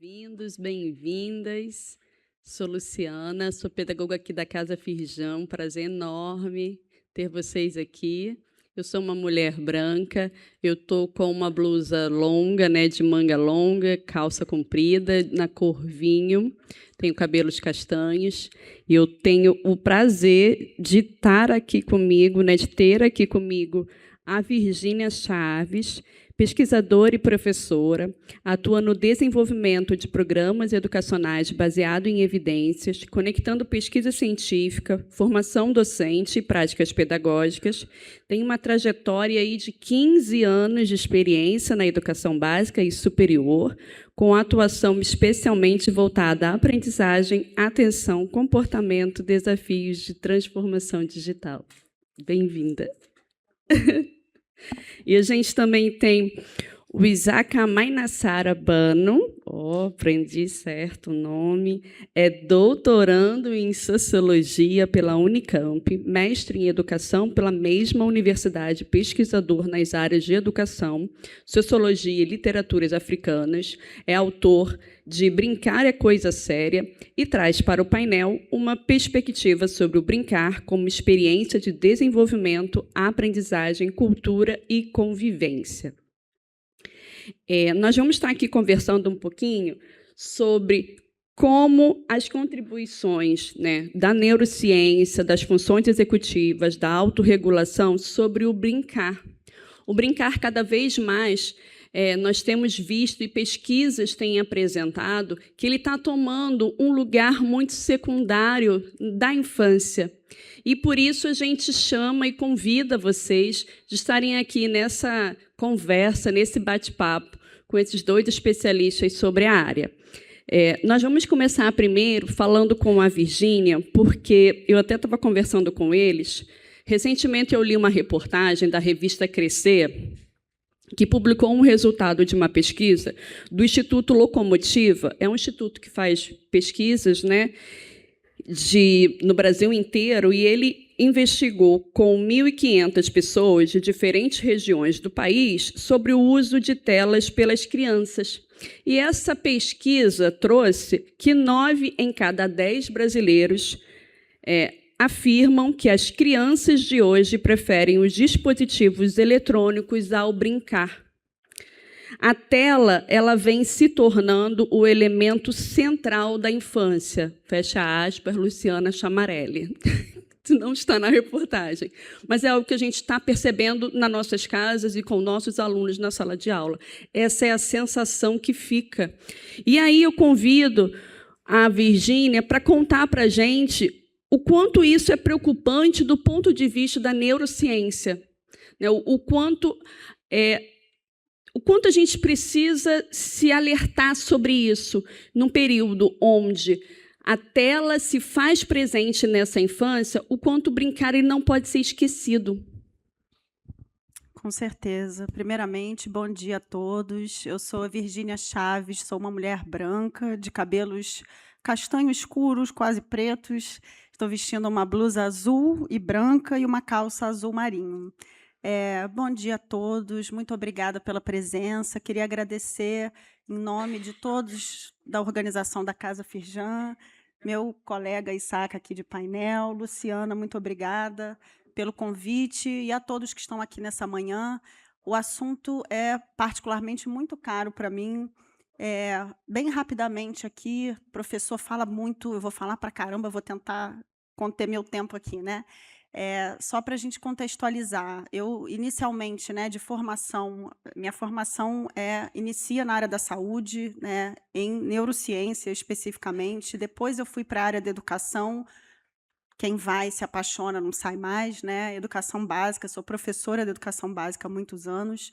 Bem-vindos, bem-vindas. Sou Luciana, sou pedagoga aqui da Casa Firjan. Prazer enorme ter vocês aqui. Eu sou uma mulher branca, eu estou com uma blusa longa, de manga longa, calça comprida, na cor vinho, tenho cabelos castanhos, e eu tenho o prazer de estar aqui comigo, de ter aqui comigo a Virgínia Chaves, pesquisadora e professora, atua no desenvolvimento de programas educacionais baseados em evidências, conectando pesquisa científica, formação docente e práticas pedagógicas. Tem uma trajetória aí de 15 anos de experiência na educação básica e superior, com atuação especialmente voltada à aprendizagem, atenção, comportamento, desafios de transformação digital. Bem-vinda! E a gente também tem o Isaac Amainassara Bano, aprendi certo o nome, é doutorando em Sociologia pela Unicamp, mestre em Educação pela mesma universidade, pesquisador nas áreas de Educação, Sociologia e Literaturas Africanas, é autor de Brincar é Coisa Séria e traz para o painel uma perspectiva sobre o brincar como experiência de desenvolvimento, aprendizagem, cultura e convivência. Nós vamos estar aqui conversando um pouquinho sobre como as contribuições da neurociência, das funções executivas, da autorregulação sobre o brincar. O brincar, cada vez mais, nós temos visto e pesquisas têm apresentado que ele está tomando um lugar muito secundário da infância. E, por isso, a gente chama e convida vocês de estarem aqui nessa conversa, nesse bate-papo, com esses dois especialistas sobre a área. Nós vamos começar primeiro falando com a Virgínia, porque eu até estava conversando com eles. Recentemente, eu li uma reportagem da revista Crescer, que publicou um resultado de uma pesquisa do Instituto Locomotiva. É um instituto que faz pesquisas no Brasil inteiro, e ele investigou com 1.500 pessoas de diferentes regiões do país sobre o uso de telas pelas crianças. E essa pesquisa trouxe que 9 em cada 10 brasileiros afirmam que as crianças de hoje preferem os dispositivos eletrônicos ao brincar. A tela ela vem se tornando o elemento central da infância. Fecha aspas, Luciana Chamarelli. Não está na reportagem, mas é algo que a gente está percebendo nas nossas casas e com nossos alunos na sala de aula. Essa é a sensação que fica. E aí eu convido a Virgínia para contar para a gente o quanto isso é preocupante do ponto de vista da neurociência, o quanto a gente precisa se alertar sobre isso num período onde a tela se faz presente nessa infância, o quanto brincar ele não pode ser esquecido. Com certeza. Primeiramente, bom dia a todos. Eu sou a Virgínia Chaves, sou uma mulher branca, de cabelos castanho escuros, quase pretos. Estou vestindo uma blusa azul e branca e uma calça azul marinho. Bom dia a todos, muito obrigada pela presença. Queria agradecer em nome de todos da organização da Casa Firjan, meu colega Isaac aqui de painel, Luciana, muito obrigada pelo convite, e a todos que estão aqui nessa manhã. O assunto é particularmente muito caro para mim. Bem rapidamente aqui, o professor fala muito, eu vou falar para caramba, vou tentar conter meu tempo aqui, só para a gente contextualizar, eu inicialmente, de formação, minha formação inicia na área da saúde, em neurociência especificamente, depois eu fui para a área da educação, quem vai se apaixona, não sai mais, educação básica, sou professora de educação básica há muitos anos,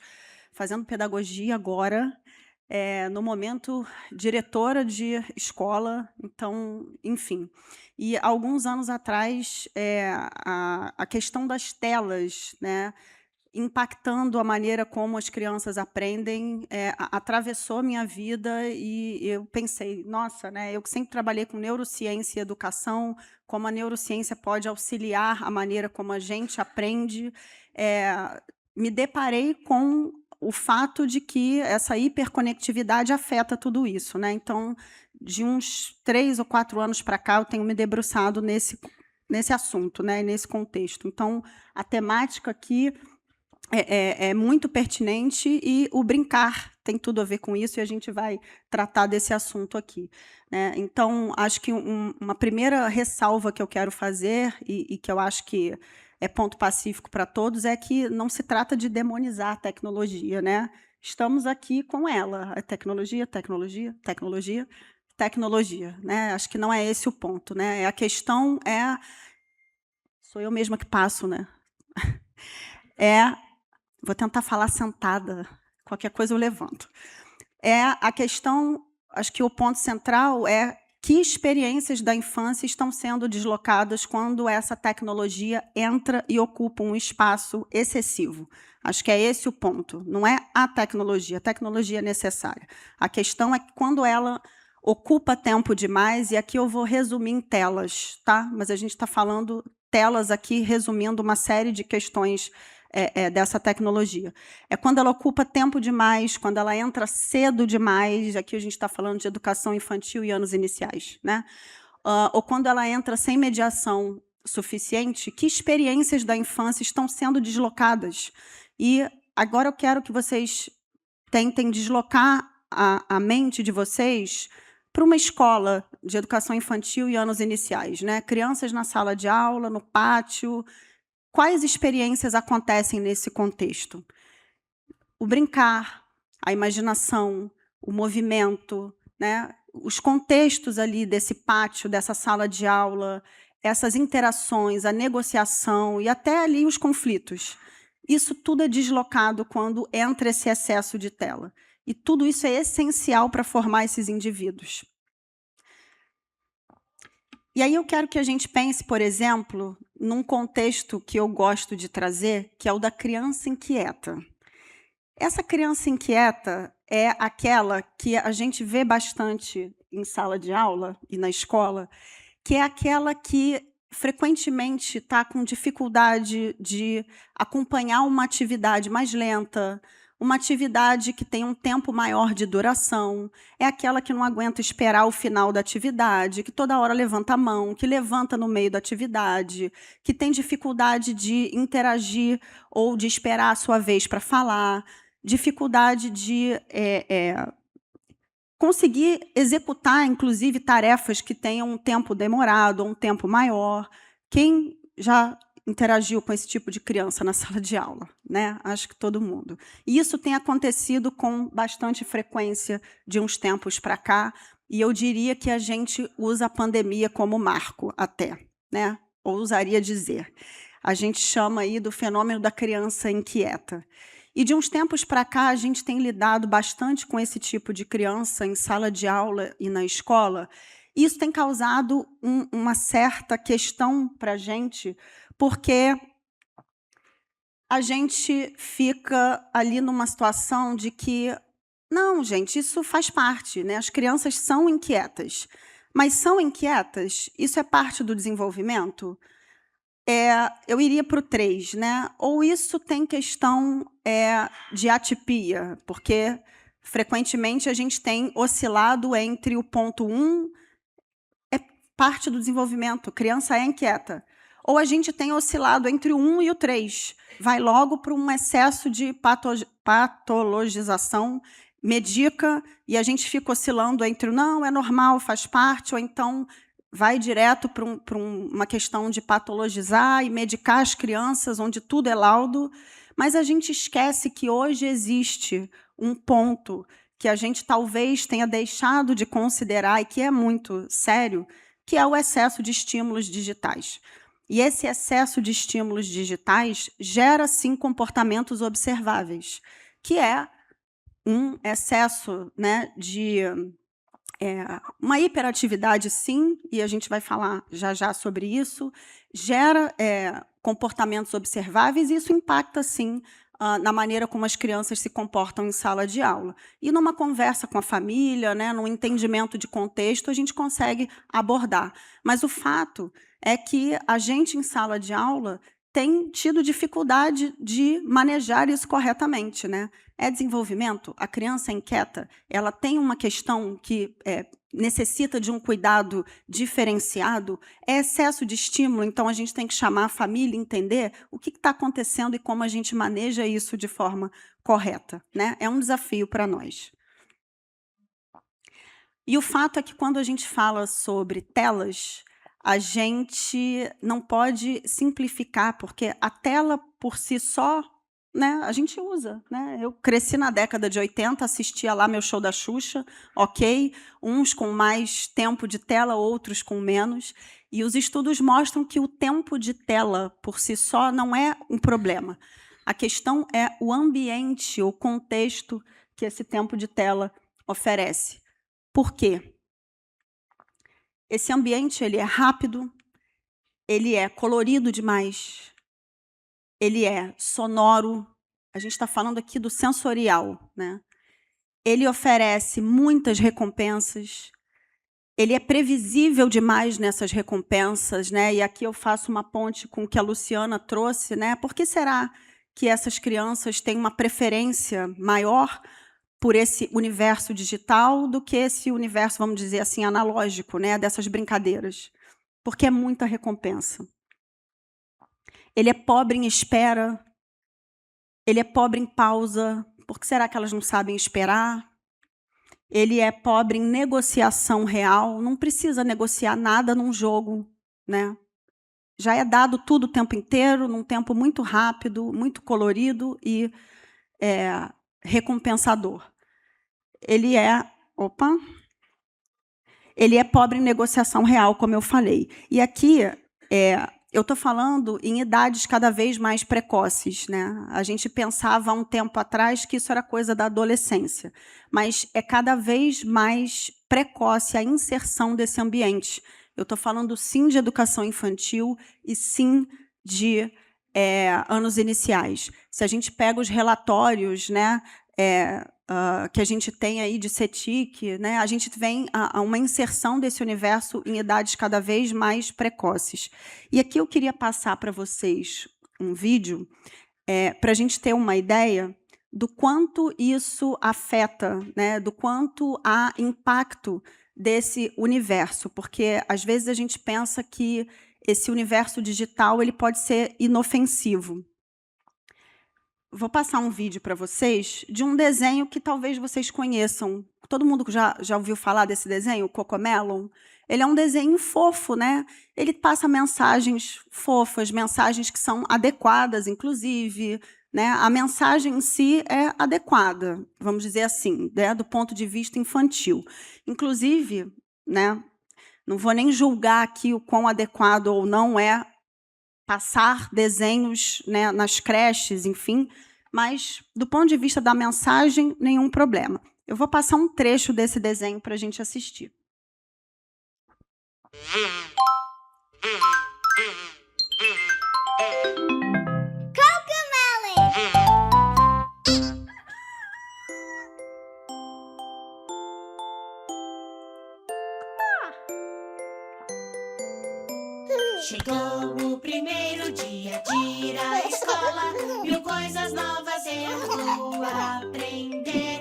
fazendo pedagogia agora, no momento, diretora de escola, então, enfim. E, alguns anos atrás, a questão das telas, impactando a maneira como as crianças aprendem, atravessou a minha vida, e eu pensei, nossa, eu que sempre trabalhei com neurociência e educação, como a neurociência pode auxiliar a maneira como a gente aprende, me deparei com o fato de que essa hiperconectividade afeta tudo isso, né? Então, de uns 3 ou 4 anos para cá, eu tenho me debruçado nesse assunto, né? Nesse contexto. Então, a temática aqui é muito pertinente e o brincar tem tudo a ver com isso, e a gente vai tratar desse assunto aqui, né? Então, acho que uma primeira ressalva que eu quero fazer, e que eu acho que é ponto pacífico para todos, é que não se trata de demonizar a tecnologia, né? Estamos aqui com ela, a tecnologia, tecnologia, tecnologia, tecnologia, né? Acho que não é esse o ponto, né? A questão é... Sou eu mesma que passo, né? Vou tentar falar sentada, qualquer coisa eu levanto. A questão, acho que o ponto central é que experiências da infância estão sendo deslocadas quando essa tecnologia entra e ocupa um espaço excessivo. Acho que é esse o ponto. Não é a tecnologia é necessária. A questão é que quando ela ocupa tempo demais, e aqui eu vou resumir em telas, tá? Mas a gente está falando telas aqui, resumindo uma série de questões dessa tecnologia. É quando ela ocupa tempo demais, quando ela entra cedo demais, aqui a gente está falando de educação infantil e anos iniciais, né? Ou quando ela entra sem mediação suficiente, que experiências da infância estão sendo deslocadas? E agora eu quero que vocês tentem deslocar a mente de vocês para uma escola de educação infantil e anos iniciais, né? Crianças na sala de aula, no pátio. Quais experiências acontecem nesse contexto? O brincar, a imaginação, o movimento, né? Os contextos ali desse pátio, dessa sala de aula, essas interações, a negociação e até ali os conflitos. Isso tudo é deslocado quando entra esse excesso de tela. E tudo isso é essencial para formar esses indivíduos. E aí eu quero que a gente pense, por exemplo, num contexto que eu gosto de trazer, que é o da criança inquieta. Essa criança inquieta é aquela que a gente vê bastante em sala de aula e na escola, que é aquela que frequentemente está com dificuldade de acompanhar uma atividade mais lenta, uma atividade que tem um tempo maior de duração, é aquela que não aguenta esperar o final da atividade, que toda hora levanta a mão, que levanta no meio da atividade, que tem dificuldade de interagir ou de esperar a sua vez para falar, dificuldade de conseguir executar, inclusive, tarefas que tenham um tempo demorado ou um tempo maior. Quem já interagiu com esse tipo de criança na sala de aula, né? Acho que todo mundo. E isso tem acontecido com bastante frequência de uns tempos para cá, e eu diria que a gente usa a pandemia como marco até, né? Ousaria dizer. A gente chama aí do fenômeno da criança inquieta. E de uns tempos para cá, a gente tem lidado bastante com esse tipo de criança em sala de aula e na escola. E isso tem causado uma certa questão para a gente, porque a gente fica ali numa situação de que, não, gente, isso faz parte, né? As crianças são inquietas. Mas são inquietas? Isso é parte do desenvolvimento? Eu iria para o 3, né? Ou isso tem questão de atipia, porque frequentemente a gente tem oscilado entre o ponto 1, é parte do desenvolvimento, criança é inquieta. Ou a gente tem oscilado entre o 1 e o 3, vai logo para um excesso de patologização, medica, e a gente fica oscilando entre o não, é normal, faz parte, ou então vai direto para uma questão de patologizar e medicar as crianças, onde tudo é laudo, mas a gente esquece que hoje existe um ponto que a gente talvez tenha deixado de considerar e que é muito sério, que é o excesso de estímulos digitais. E esse excesso de estímulos digitais gera, sim, comportamentos observáveis, que é um excesso, né, de uma hiperatividade, sim, e a gente vai falar já sobre isso, gera comportamentos observáveis, e isso impacta, sim, na maneira como as crianças se comportam em sala de aula. E numa conversa com a família, né, num entendimento de contexto, a gente consegue abordar. Mas o fato é que a gente, em sala de aula, têm tido dificuldade de manejar isso corretamente, né? É desenvolvimento? A criança é inquieta? Ela tem uma questão que necessita de um cuidado diferenciado? É excesso de estímulo? Então, a gente tem que chamar a família e entender o que está acontecendo e como a gente maneja isso de forma correta, né? É um desafio para nós. E o fato é que, quando a gente fala sobre telas, a gente não pode simplificar, porque a tela, por si só, né, a gente usa. Né? Eu cresci na década de 80, assistia lá meu show da Xuxa, ok, uns com mais tempo de tela, outros com menos, e os estudos mostram que o tempo de tela, por si só, não é um problema. A questão é o ambiente, o contexto que esse tempo de tela oferece. Por quê? Esse ambiente ele é rápido, ele é colorido demais, ele é sonoro. A gente está falando aqui do sensorial, né? Ele oferece muitas recompensas, ele é previsível demais nessas recompensas, né? E aqui eu faço uma ponte com o que a Luciana trouxe, né? Por que será que essas crianças têm uma preferência maior por esse universo digital do que esse universo, vamos dizer assim, analógico, né, dessas brincadeiras? Porque é muita recompensa. Ele é pobre em espera, ele é pobre em pausa. Por que será que elas não sabem esperar? Ele é pobre em negociação real, não precisa negociar nada num jogo, né? Já é dado tudo o tempo inteiro, num tempo muito rápido, muito colorido e recompensador. Ele é pobre em negociação real, como eu falei. E aqui eu estou falando em idades cada vez mais precoces, né? A gente pensava há um tempo atrás que isso era coisa da adolescência, mas é cada vez mais precoce a inserção desse ambiente. Eu estou falando sim de educação infantil e sim de anos iniciais. Se a gente pega os relatórios, né, que a gente tem aí de CETIC, né, a gente vem a uma inserção desse universo em idades cada vez mais precoces. E aqui eu queria passar para vocês um vídeo para a gente ter uma ideia do quanto isso afeta, né, do quanto há impacto desse universo, porque às vezes a gente pensa que esse universo digital ele pode ser inofensivo. Vou passar um vídeo para vocês de um desenho que talvez vocês conheçam. Todo mundo já ouviu falar desse desenho, o Cocomelon? Ele é um desenho fofo, né? Ele passa mensagens fofas, mensagens que são adequadas, inclusive. Né? A mensagem em si é adequada, vamos dizer assim, né? Do ponto de vista infantil. Inclusive, né? Não vou nem julgar aqui o quão adequado ou não é passar desenhos, né, nas creches, enfim, mas, do ponto de vista da mensagem, nenhum problema. Eu vou passar um trecho desse desenho para a gente assistir. Chegou o primeiro dia de ir à escola, 1000 coisas novas eu vou aprender.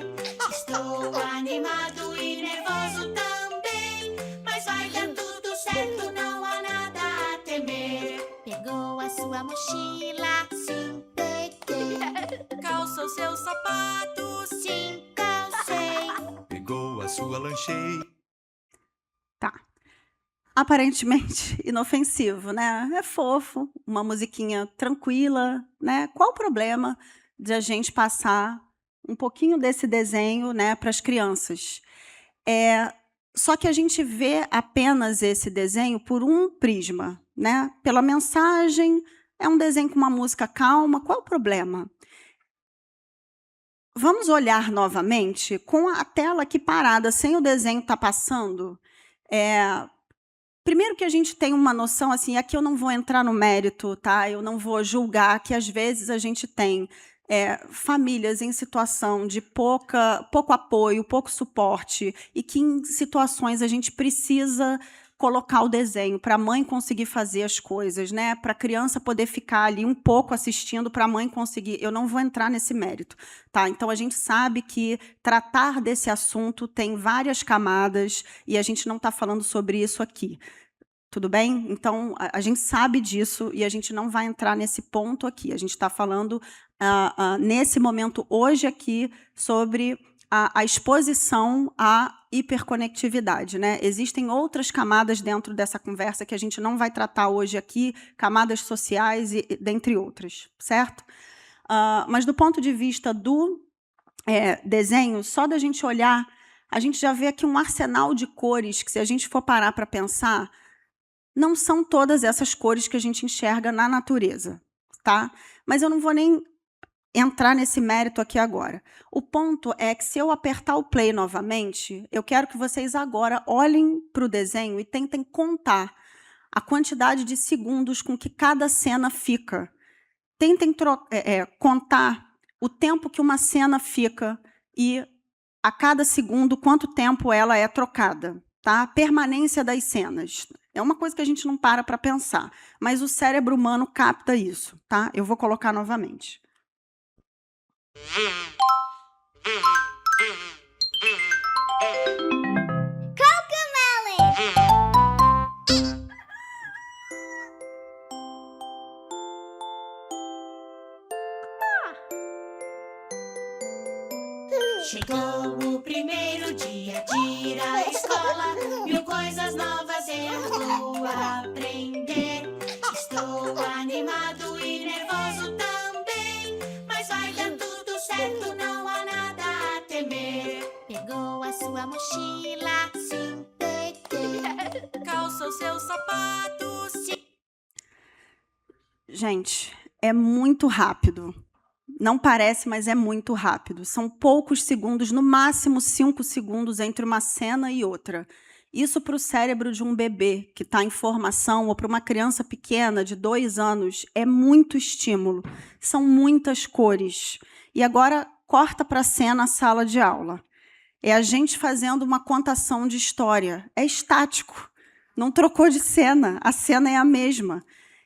Estou animado e nervoso também, mas vai dar tudo certo, não há nada a temer. Pegou a sua mochila? Sim, peguei. Calçou seus sapatos? Sim, calcei. Pegou a sua lancheira? Tá. Aparentemente inofensivo, né? É fofo, uma musiquinha tranquila, né? Qual o problema de a gente passar um pouquinho desse desenho, né, para as crianças? Só que a gente vê apenas esse desenho por um prisma, né? Pela mensagem, é um desenho com uma música calma. Qual o problema? Vamos olhar novamente com a tela aqui parada, sem o desenho estar passando. Primeiro que a gente tem uma noção, assim, aqui eu não vou entrar no mérito, tá? Eu não vou julgar que, às vezes, a gente tem famílias em situação de pouco apoio, pouco suporte, e que, em situações, a gente precisa colocar o desenho, para a mãe conseguir fazer as coisas, né? Para a criança poder ficar ali um pouco assistindo, para a mãe conseguir. Eu não vou entrar nesse mérito, tá? Então, a gente sabe que tratar desse assunto tem várias camadas e a gente não está falando sobre isso aqui. Tudo bem? Então, a gente sabe disso e a gente não vai entrar nesse ponto aqui. A gente está falando, nesse momento, hoje aqui, sobre a exposição à hiperconectividade, né? Existem outras camadas dentro dessa conversa que a gente não vai tratar hoje aqui, camadas sociais, e dentre outras, certo? Mas, do ponto de vista do desenho, só da gente olhar, a gente já vê aqui um arsenal de cores que, se a gente for parar para pensar, não são todas essas cores que a gente enxerga na natureza, tá? Mas eu não vou nem entrar nesse mérito aqui agora. O ponto é que, se eu apertar o play novamente, eu quero que vocês agora olhem para o desenho e tentem contar a quantidade de segundos com que cada cena fica. Tentem contar o tempo que uma cena fica e, a cada segundo, quanto tempo ela é trocada. Tá? A permanência das cenas. É uma coisa que a gente não para pensar, mas o cérebro humano capta isso. Tá? Eu vou colocar novamente. Chegou o primeiro dia de ir à escola, 1000 coisas novas eu vou aprender. Estou animado e nervoso também, mas vai dar tudo certo, não há nada a temer. Pegou a sua mochila? Sim, peguei. Calçou seus sapatos? Sim. Gente, é muito rápido. Não parece, mas é muito rápido. São poucos segundos, no máximo 5 segundos entre uma cena e outra. Isso, para o cérebro de um bebê que está em formação, ou para uma criança pequena de 2 anos, é muito estímulo. São muitas cores. E agora, corta para a cena, a sala de aula. É a gente fazendo uma contação de história. É estático. Não trocou de cena. A cena é a mesma.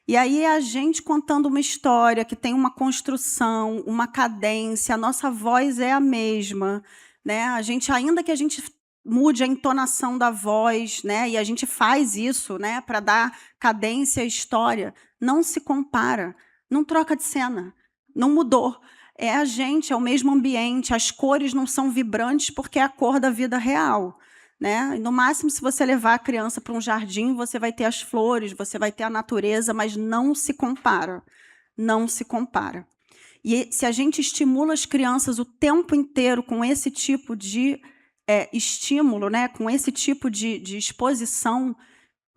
E aí é a gente contando uma história que tem uma construção, uma cadência, a nossa voz é a mesma, né? A gente, ainda que a gente mude a entonação da voz, né? E a gente faz isso, né? Para dar cadência à história, não se compara, não troca de cena, não mudou. É a gente, é o mesmo ambiente, as cores não são vibrantes porque é a cor da vida real. Né? No máximo, se você levar a criança para um jardim, você vai ter as flores, você vai ter a natureza, mas não se compara. Não se compara. E se a gente estimula as crianças o tempo inteiro com esse tipo de estímulo, né? Com esse tipo de exposição,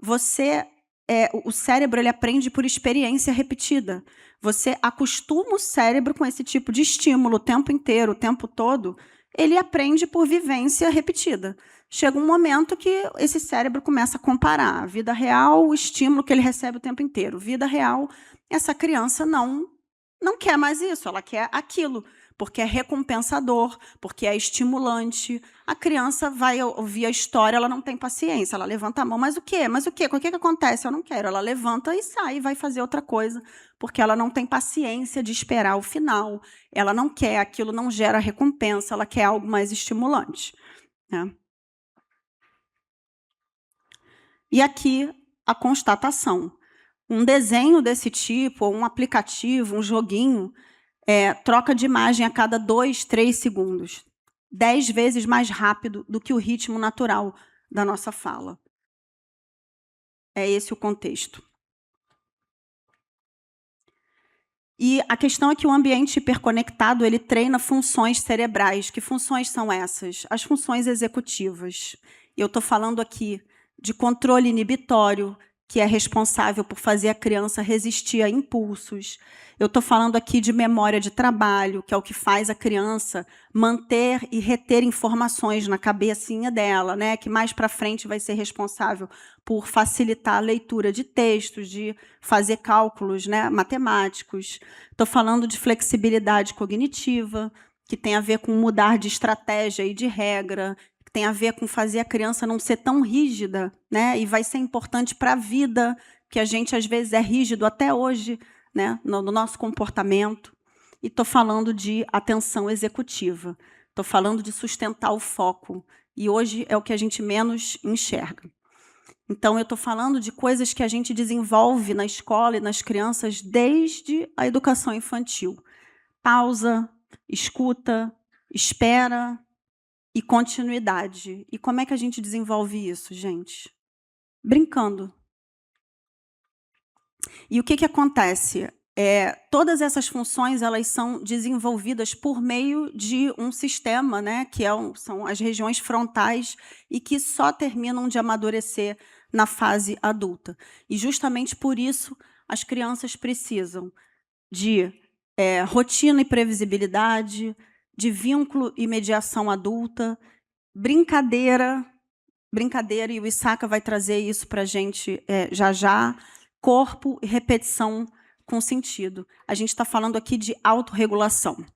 o cérebro ele aprende por experiência repetida. Você acostuma o cérebro com esse tipo de estímulo o tempo inteiro, o tempo todo, ele aprende por vivência repetida. Chega um momento que esse cérebro começa a comparar a vida real, o estímulo que ele recebe o tempo inteiro. Vida real, essa criança não quer mais isso, ela quer aquilo, porque é recompensador, porque é estimulante. A criança vai ouvir a história, ela não tem paciência, ela levanta a mão, mas o quê? Mas o quê? O que acontece? Eu não quero. Ela levanta e sai e vai fazer outra coisa, porque ela não tem paciência de esperar o final. Ela não quer, aquilo não gera recompensa, ela quer algo mais estimulante. Né? E aqui a constatação. Um desenho desse tipo, ou um aplicativo, um joguinho, troca de imagem a cada 2, 3 segundos. 10 vezes mais rápido do que o ritmo natural da nossa fala. É esse o contexto. E a questão é que o ambiente hiperconectado ele treina funções cerebrais. Que funções são essas? As funções executivas. Eu estou falando aqui de controle inibitório, que é responsável por fazer a criança resistir a impulsos. Eu estou falando aqui de memória de trabalho, que é o que faz a criança manter e reter informações na cabecinha dela, né? Que mais para frente vai ser responsável por facilitar a leitura de textos, de fazer cálculos, né, matemáticos. Estou falando de flexibilidade cognitiva, que tem a ver com mudar de estratégia e de regra, que tem a ver com fazer a criança não ser tão rígida, né? E vai ser importante para a vida, que a gente, às vezes, é rígido até hoje, né? No nosso comportamento. E estou falando de atenção executiva. Estou falando de sustentar o foco. E hoje é o que a gente menos enxerga. Então, eu estou falando de coisas que a gente desenvolve na escola e nas crianças desde a educação infantil. Pausa, escuta, espera e continuidade. E como é que a gente desenvolve isso, gente? Brincando. E o que acontece? Todas essas funções elas são desenvolvidas por meio de um sistema, né, que são as regiões frontais e que só terminam de amadurecer na fase adulta. E, justamente por isso, as crianças precisam de rotina e previsibilidade, de vínculo e mediação adulta, brincadeira, e o Issaka vai trazer isso para a gente já, corpo e repetição com sentido. A gente está falando aqui de autorregulação.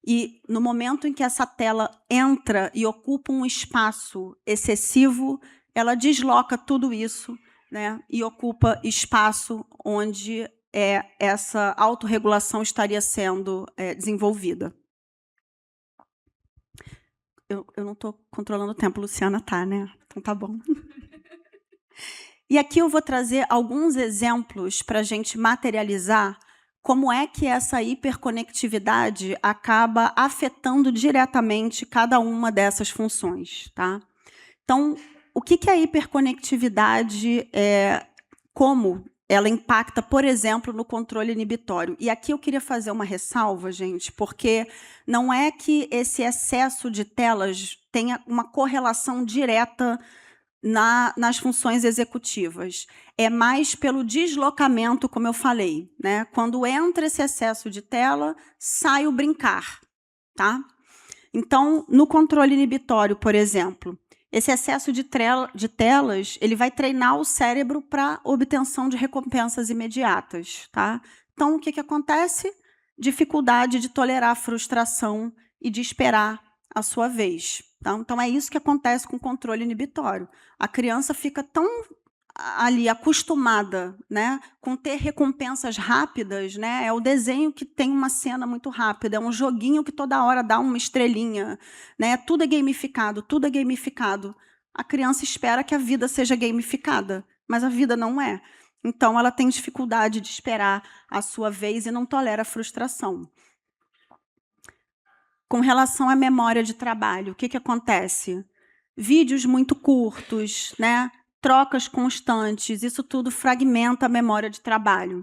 E, no momento em que essa tela entra e ocupa um espaço excessivo, ela desloca tudo isso, né, e ocupa espaço onde essa autorregulação estaria sendo desenvolvida. Eu não estou controlando o tempo, Luciana tá, né? Então tá bom. E aqui eu vou trazer alguns exemplos para a gente materializar como é que essa hiperconectividade acaba afetando diretamente cada uma dessas funções. Tá? Então, o que é a hiperconectividade, como ela impacta, por exemplo, no controle inibitório? E aqui eu queria fazer uma ressalva, gente, porque não é que esse excesso de telas tenha uma correlação direta nas funções executivas. É mais pelo deslocamento, como eu falei. Né? Quando entra esse excesso de tela, sai o brincar. Tá? Então, no controle inibitório, por exemplo, esse excesso de telas ele vai treinar o cérebro para obtenção de recompensas imediatas. Tá? Então, o que acontece? Dificuldade de tolerar a frustração e de esperar a sua vez. Então, é isso que acontece com o controle inibitório. A criança fica tão ali acostumada, né, com ter recompensas rápidas, né? É o desenho que tem uma cena muito rápida, é um joguinho que toda hora dá uma estrelinha, né? Tudo é gamificado, tudo é gamificado. A criança espera que a vida seja gamificada, mas a vida não é. Então, ela tem dificuldade de esperar a sua vez e não tolera a frustração. Com relação à memória de trabalho, o que acontece? Vídeos muito curtos, né? Trocas constantes, isso tudo fragmenta a memória de trabalho.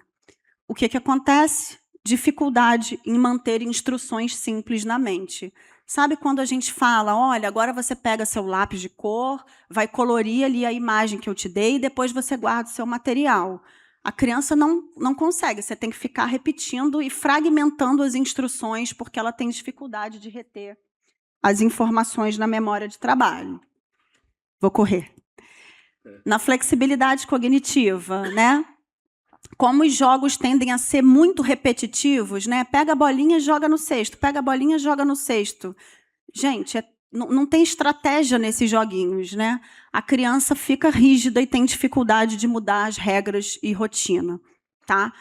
O que acontece? Dificuldade em manter instruções simples na mente. Sabe quando a gente fala, olha, agora você pega seu lápis de cor, vai colorir ali a imagem que eu te dei e depois você guarda o seu material. A criança não consegue, você tem que ficar repetindo e fragmentando as instruções porque ela tem dificuldade de reter as informações na memória de trabalho. Vou correr. Na flexibilidade cognitiva, né? Como os jogos tendem a ser muito repetitivos, né? Pega a bolinha e joga no cesto, pega a bolinha e joga no cesto. Gente, não tem estratégia nesses joguinhos, né? A criança fica rígida e tem dificuldade de mudar as regras e rotina. Tá?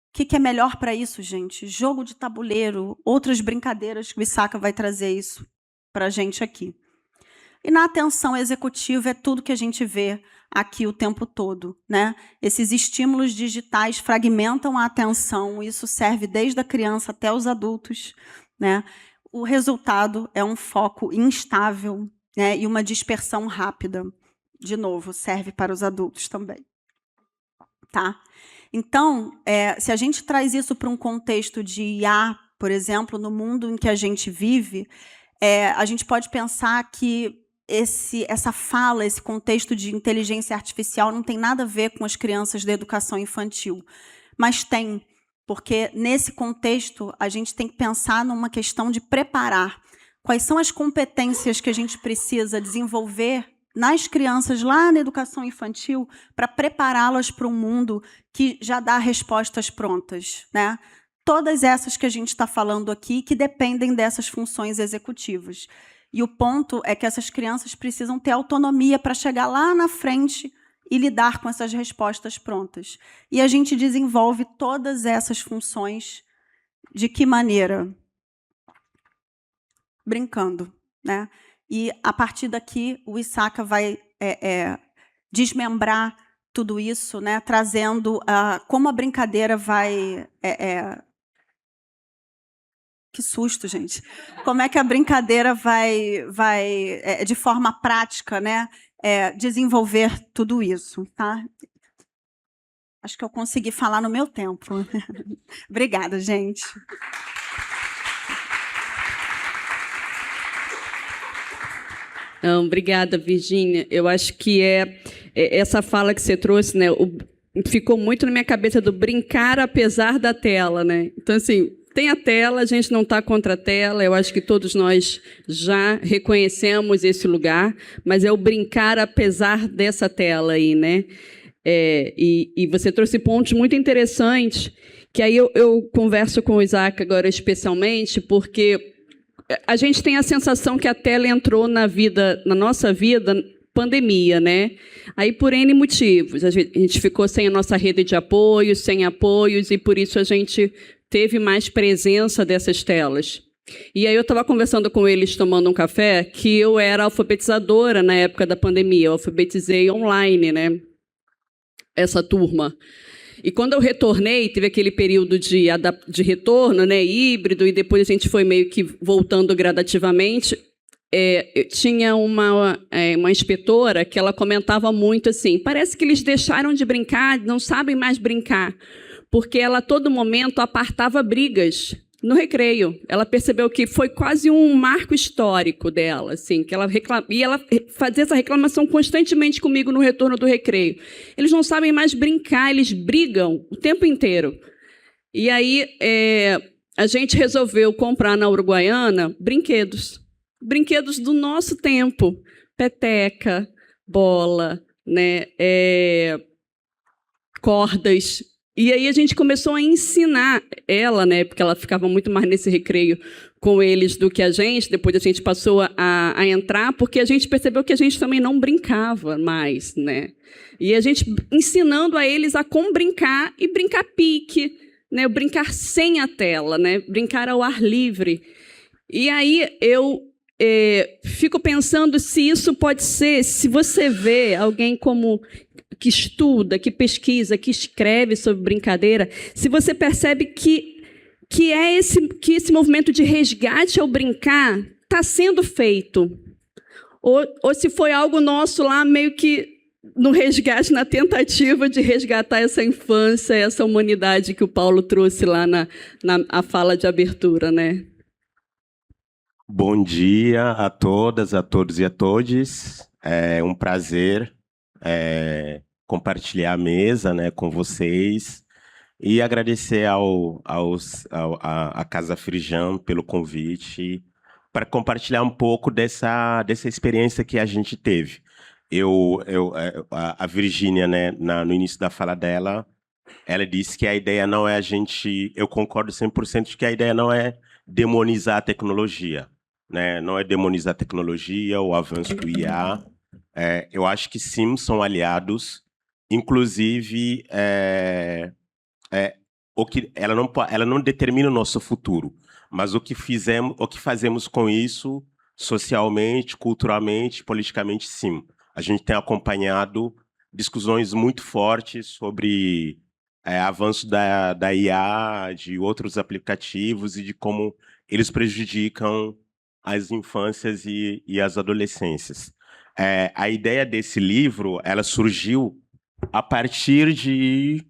O que é melhor para isso, gente? Jogo de tabuleiro, outras brincadeiras que o Issaka vai trazer isso para a gente aqui. E na atenção executiva é tudo que a gente vê aqui o tempo todo. Né? Esses estímulos digitais fragmentam a atenção, isso serve desde a criança até os adultos. Né? O resultado é um foco instável, né, e uma dispersão rápida. De novo, serve para os adultos também. Tá? Então, se a gente traz isso para um contexto de IA, por exemplo, no mundo em que a gente vive, a gente pode pensar que essa fala, esse contexto de inteligência artificial não tem nada a ver com as crianças da educação infantil, mas tem, porque nesse contexto a gente tem que pensar numa questão de preparar. Quais são as competências que a gente precisa desenvolver nas crianças lá na educação infantil para prepará-las para um mundo que já dá respostas prontas, né? Todas essas que a gente está falando aqui que dependem dessas funções executivas. E o ponto é que essas crianças precisam ter autonomia para chegar lá na frente e lidar com essas respostas prontas. E a gente desenvolve todas essas funções de que maneira? Brincando, né? E, a partir daqui, o Issaka vai desmembrar tudo isso, né? Trazendo como a brincadeira vai... Que susto, gente. Como é que a brincadeira vai de forma prática, né? Desenvolver tudo isso, tá? Acho que eu consegui falar no meu tempo. Obrigada, gente. Não, obrigada, Virgínia. Eu acho que essa fala que você trouxe, né, ficou muito na minha cabeça do brincar apesar da tela, né? Então, assim, tem a tela, a gente não está contra a tela, eu acho que todos nós já reconhecemos esse lugar, mas é o brincar apesar dessa tela aí, né? E você trouxe pontos muito interessantes, que aí eu converso com o Isaac agora especialmente, porque a gente tem a sensação que a tela entrou na nossa vida, pandemia, né? Aí por N motivos. A gente ficou sem a nossa rede de apoio, sem apoios, e por isso a gente teve mais presença dessas telas. E aí eu estava conversando com eles, tomando um café, que eu era alfabetizadora na época da pandemia. Eu alfabetizei online, né? Essa turma. E quando eu retornei, teve aquele período de retorno, né, híbrido, e depois a gente foi meio que voltando gradativamente. Tinha uma inspetora que ela comentava muito assim, parece que eles deixaram de brincar, não sabem mais brincar, porque ela a todo momento apartava brigas no recreio. Ela percebeu que foi quase um marco histórico dela, assim, que ela fazia essa reclamação constantemente comigo no retorno do recreio. Eles não sabem mais brincar, eles brigam o tempo inteiro. E aí a gente resolveu comprar na Uruguaiana brinquedos do nosso tempo, peteca, bola, né, cordas. E aí a gente começou a ensinar ela, né, porque ela ficava muito mais nesse recreio com eles do que a gente. Depois a gente passou a entrar, porque a gente percebeu que a gente também não brincava mais, né? E a gente ensinando a eles a como brincar, e brincar pique, né, brincar sem a tela, né, brincar ao ar livre. E aí eu fico pensando se isso pode ser, se você vê alguém que estuda, que pesquisa, que escreve sobre brincadeira, se você percebe que esse movimento de resgate ao brincar está sendo feito, ou se foi algo nosso lá meio que no resgate, na tentativa de resgatar essa infância, essa humanidade que o Paulo trouxe lá na fala de abertura, né? Bom dia a todas, a todos e a todes. É um prazer compartilhar a mesa, né, com vocês, e agradecer à Casa Frijan pelo convite para compartilhar um pouco dessa experiência que a gente teve. A Virgínia, né, no início da fala dela, ela disse que a ideia não é eu concordo 100% de que a ideia não é demonizar a tecnologia, né? Não é demonizar a tecnologia, o avanço do IA. Eu acho que sim, são aliados. Inclusive, ela não determina o nosso futuro, mas o que fazemos com isso, socialmente, culturalmente, politicamente, sim. A gente tem acompanhado discussões muito fortes sobre avanço da IA, de outros aplicativos, e de como eles prejudicam as infâncias e as adolescências. A ideia desse livro, ela surgiu a partir de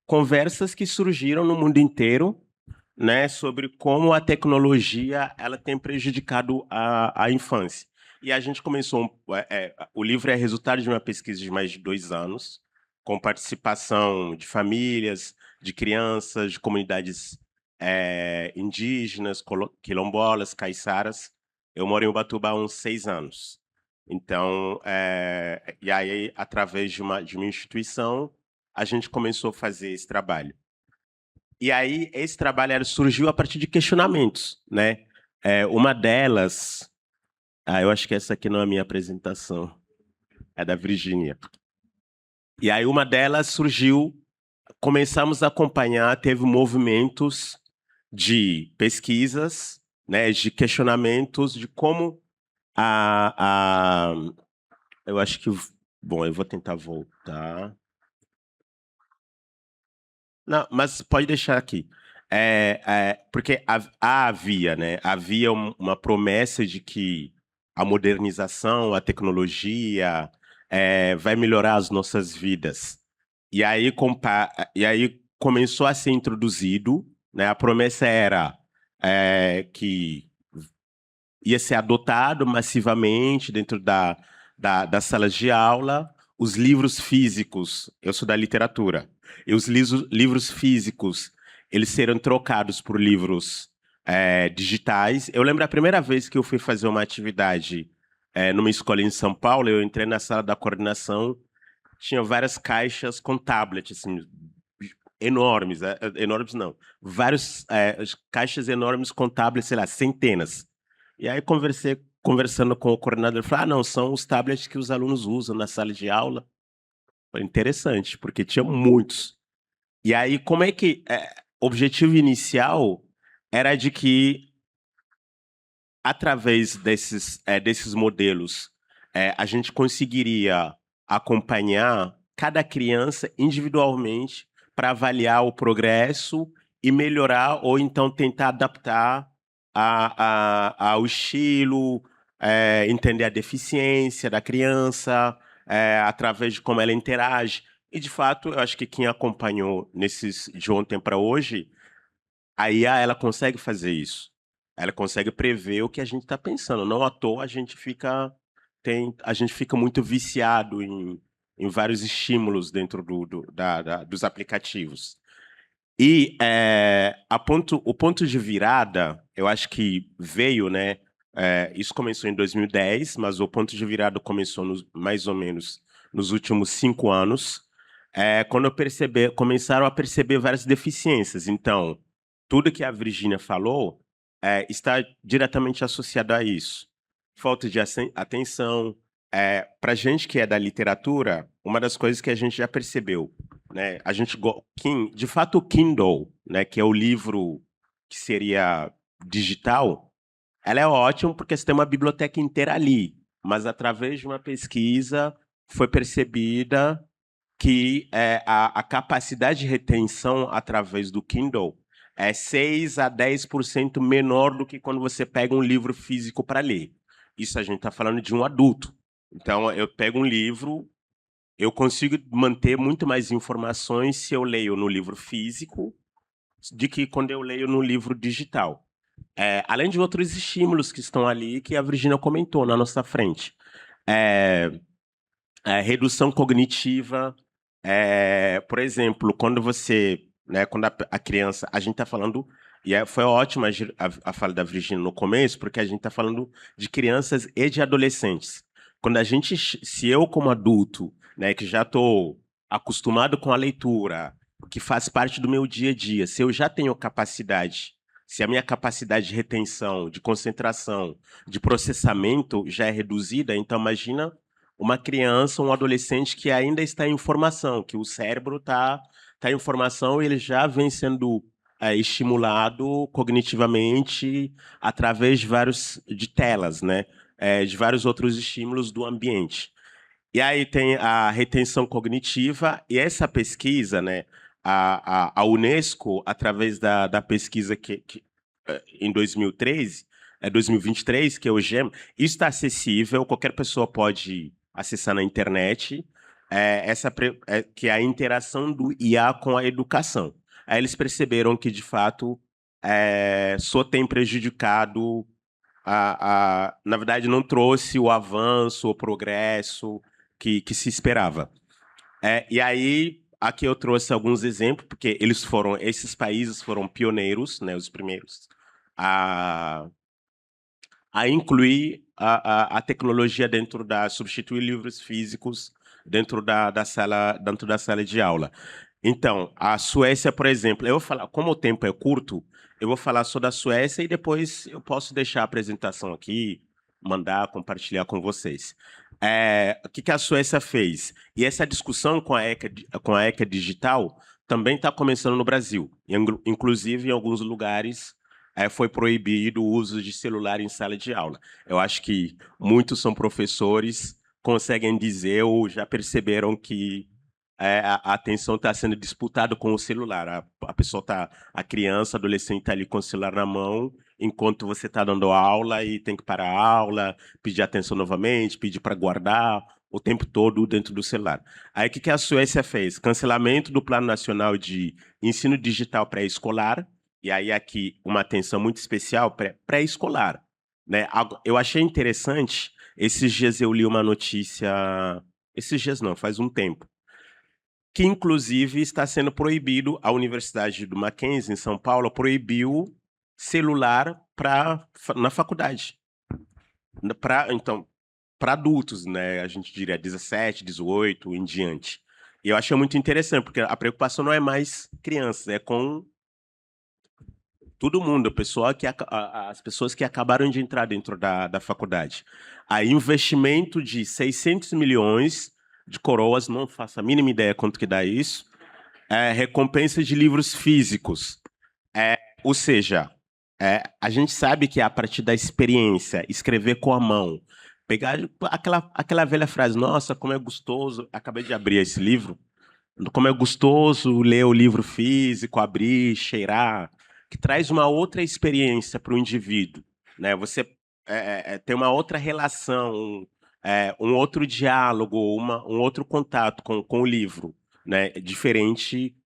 conversas que surgiram no mundo inteiro, né, sobre como a tecnologia ela tem prejudicado a infância. E a gente começou... o livro é resultado de uma pesquisa de mais de 2 anos, com participação de famílias, de crianças, de comunidades indígenas, quilombolas, caiçaras. Eu moro em Ubatuba há uns 6 anos. Então, e aí, através de uma instituição, a gente começou a fazer esse trabalho. E aí, esse trabalho surgiu a partir de questionamentos, né? Uma delas, eu acho que essa aqui não é a minha apresentação, é da Virgínia. E aí uma delas surgiu, começamos a acompanhar, teve movimentos de pesquisas, né, de questionamentos de como eu acho que, bom, eu vou tentar voltar. Não, mas pode deixar aqui. Porque havia, né? Havia uma promessa de que a modernização, a tecnologia, vai melhorar as nossas vidas. E aí começou a ser introduzido, né? A promessa era que ia ser adotado massivamente dentro das salas de aula, os livros físicos, eu sou da literatura, e os livros físicos, eles serão trocados por livros digitais. Eu lembro a primeira vez que eu fui fazer uma atividade numa escola em São Paulo, eu entrei na sala da coordenação, tinha várias caixas com tablet, assim, enormes, enormes não, várias caixas enormes com tablets, sei lá, centenas. E aí conversando com o coordenador, ele falou, não, são os tablets que os alunos usam na sala de aula. Foi interessante, porque tinha muitos. E aí, como é que... o objetivo inicial era de que, através desses modelos, a gente conseguiria acompanhar cada criança individualmente para avaliar o progresso e melhorar, ou então tentar adaptar ao estilo, entender a deficiência da criança, através de como ela interage. E, de fato, eu acho que quem acompanhou de ontem para hoje, a IA ela consegue fazer isso. Ela consegue prever o que a gente está pensando. Não à toa a gente fica muito viciado em vários estímulos dentro dos aplicativos. E o ponto de virada, eu acho que veio, né? Isso começou em 2010, mas o ponto de virada começou mais ou menos nos últimos 5 anos, quando começaram a perceber várias deficiências. Então, tudo que a Virgínia falou está diretamente associado a isso. Falta de atenção. Para a gente que é da literatura, uma das coisas que a gente já percebeu, né? De fato, o Kindle, né, que é o livro que seria digital, ela é ótima porque você tem uma biblioteca inteira ali, mas através de uma pesquisa foi percebida que a capacidade de retenção através do Kindle é 6 a 10% menor do que quando você pega um livro físico para ler. Isso a gente está falando de um adulto. Então, eu pego um livro, eu consigo manter muito mais informações se eu leio no livro físico do que quando eu leio no livro digital. Além de outros estímulos que estão ali, que a Virgínia comentou na nossa frente. Redução cognitiva. Por exemplo, quando a criança... A gente está falando... foi ótima a fala da Virgínia no começo, porque a gente está falando de crianças e de adolescentes. Se eu, como adulto, né, que já estou acostumado com a leitura, que faz parte do meu dia a dia, se eu já tenho capacidade, se a minha capacidade de retenção, de concentração, de processamento já é reduzida, então imagina uma criança, um adolescente que ainda está em formação, que o cérebro está em formação e ele já vem sendo estimulado cognitivamente através de telas, né? De vários outros estímulos do ambiente. E aí tem a retenção cognitiva, e essa pesquisa, né, a Unesco, através da pesquisa em 2023, que é o GEM, isso está acessível, qualquer pessoa pode acessar na internet, que é a interação do IA com a educação. Aí eles perceberam que, de fato, só tem prejudicado, na verdade, não trouxe o avanço, o progresso que se esperava. E aí, aqui eu trouxe alguns exemplos, porque esses países foram pioneiros, né, os primeiros, a incluir a tecnologia substituir livros físicos dentro da sala de aula. Então, a Suécia, por exemplo, eu vou falar, como o tempo é curto, eu vou falar só da Suécia e depois eu posso deixar a apresentação aqui, mandar, compartilhar com vocês. O que a Suécia fez? E essa discussão com a ECA digital também está começando no Brasil. Inclusive, em alguns lugares, foi proibido o uso de celular em sala de aula. Eu acho que muitos são professores, conseguem dizer ou já perceberam que a atenção está sendo disputada com o celular. A criança, adolescente está ali com o celular na mão, enquanto você está dando aula e tem que parar a aula, pedir atenção novamente, pedir para guardar o tempo todo dentro do celular. Aí o que a Suécia fez? Cancelamento do Plano Nacional de Ensino Digital Pré-Escolar, e aí aqui uma atenção muito especial pré-escolar, né? Eu achei interessante, esses dias eu li uma notícia, esses dias não, faz um tempo, que inclusive está sendo proibido, a Universidade do Mackenzie, em São Paulo, proibiu celular na faculdade. Então, para adultos, né? A gente diria 17, 18 em diante. E eu achei muito interessante, porque a preocupação não é mais crianças, é com todo mundo, as pessoas que acabaram de entrar dentro da faculdade. Aí, investimento de 600 milhões de coroas, não faço a mínima ideia quanto que dá isso, recompensa de livros físicos. Ou seja, a gente sabe que a partir da experiência, escrever com a mão, pegar aquela velha frase, nossa, como é gostoso, acabei de abrir esse livro, como é gostoso ler o livro físico, abrir, cheirar, que traz uma outra experiência para o indivíduo, né? Você tem uma outra relação, um outro diálogo, um outro contato com o livro, né? Diferente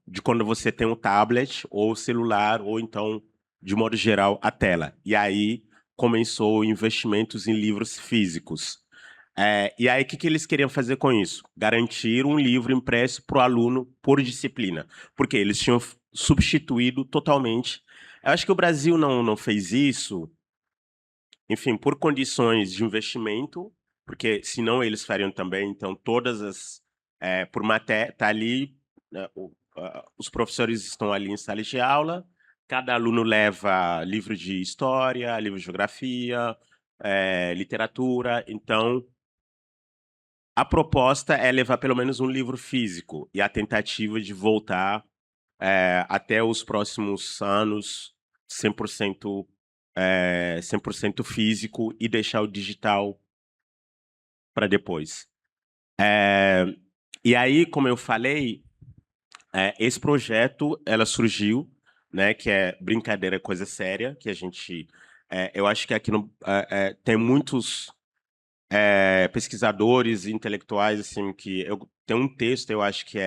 de quando você tem um tablet ou o celular, ou então, de modo geral, a tela. E aí começou investimentos em livros físicos. E aí, o que eles queriam fazer com isso? Garantir um livro impresso para o aluno por disciplina, porque eles tinham substituído totalmente. Eu acho que o Brasil não fez isso, enfim, por condições de investimento, porque senão eles fariam também. Então, todas as por matéria, está ali, né, os professores estão ali em sala de aula, cada aluno leva livro de história, livro de geografia, literatura. Então, a proposta é levar pelo menos um livro físico, e a tentativa de voltar até os próximos anos 100%, 100% físico e deixar o digital para depois. E aí, como eu falei, esse projeto ela surgiu, né, que é Brincadeira é Coisa Séria, que a gente... eu acho que aqui tem muitos pesquisadores intelectuais, assim, tem um texto, eu acho que